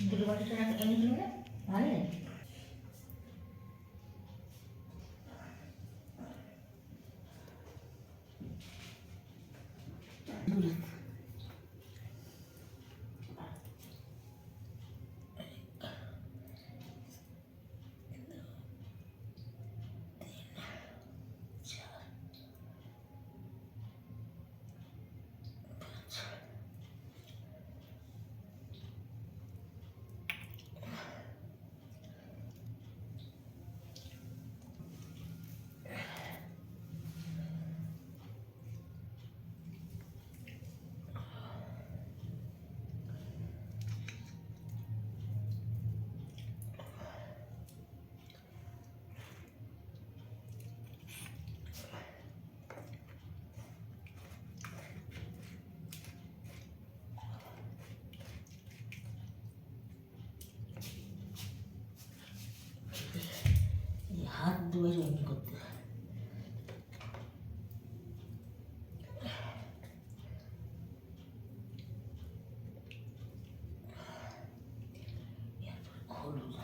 দুটো বাটিটা এনে দিল না ভালো হাত ধুয়ে জয়েন করতে হলুদ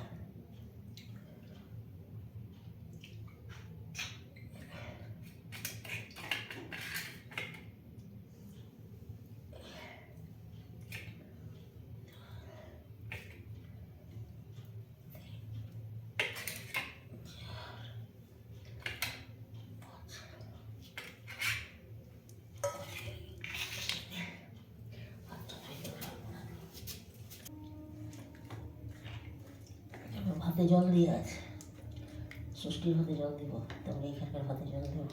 ভাতে জল দিয়ে আছে ষষ্ঠীর ভাতে জল দিব তারপরে এখানকার ভাতে জল দেব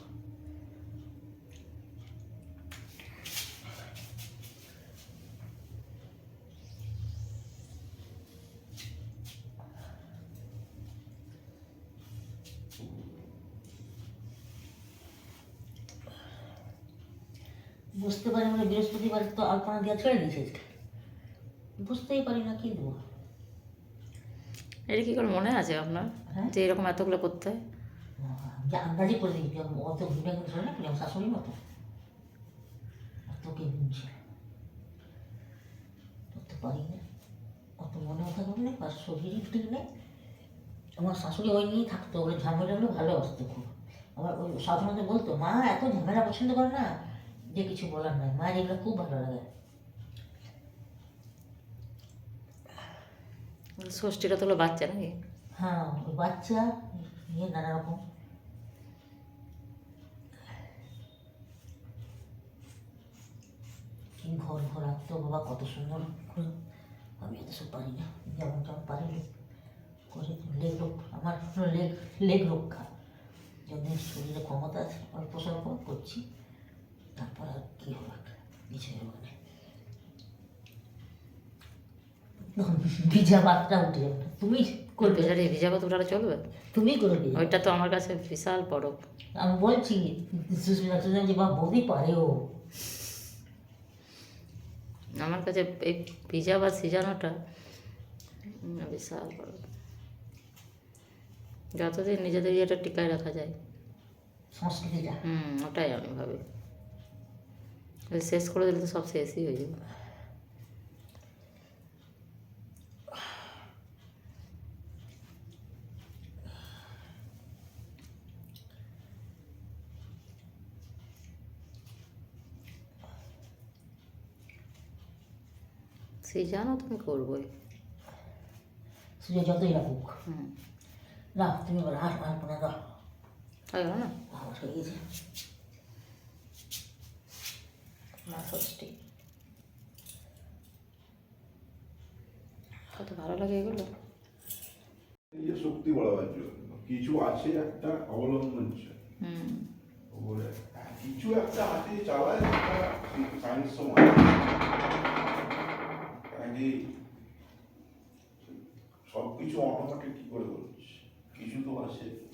বুঝতে পারি মানে বৃহস্পতিবার তো আলপনা দেওয়া ছেড়ে দিয়েছে আজকে বুঝতেই পারি না কি দেবো এটা কি করে মনে আছে আপনার যে এরকম এতগুলো করতে হয় যে আন্দাজই করে দিই অত ভুলে কিন্তু ধরে না আমার শাশুড়ির মতো অত কে বুঝছে অত পারি না অত মনে থাকবে না বা শরীরই ঠিক নেই আমার শাশুড়ি ওই নিয়েই থাকতো ওই ঝামেলাগুলো ভালোবাসতো খুব আমার ওই সাধারণত বলতো মা এত ঝামেলা পছন্দ করে না যে কিছু বলার নাই মায়ের এগুলো খুব ভালো লাগে ষষ্ঠীটা তো হলো বাচ্চা নাকি হ্যাঁ ওই বাচ্চা নিয়ে নানা রকম কি ঘর ঘর রাখতো বাবা কত সুন্দর করে আমি এত সব পারি না যেমন যেমন পারি করে লেগ রোগ আমার লেগ রক্ষা যখন শরীরে ক্ষমতা আছে অল্প স্বল্প করছি তারপর আর কী হবে কিছুই হবে না ভিজা ভাতটা উঠে যাবে তুমি করবে ভিজা ভাত ওটা চলবে তুমি করবে ওইটা তো আমার কাছে বিশাল পরব আমি বলছি সুস্মিতা যে বা বৌদি পারেও আমার কাছে এই ভিজা ভাত সিজানোটা বিশাল পরব যতদিন নিজেদের ইয়েটা টিকায় রাখা যায় সংস্কৃতিটা ওটাই আমি ভাবি শেষ করে দিলে তো সব শেষই হয়ে যাবে সেই জানো তুমি করবোই সুযোগ যতই রাখুক না তুমি আর আলপনা দাও হয় না আমার হয়ে গেছে না ষষ্ঠী কত ভালো লাগে এগুলো শক্তি বাড়াবার জন্য কিছু আছে একটা অবলম্বন বলে কিছু একটা হাতে চালায় সায়েন্স সময় সব কিছু অটোমেটিক কি করে বলছিস কিছু তো আছে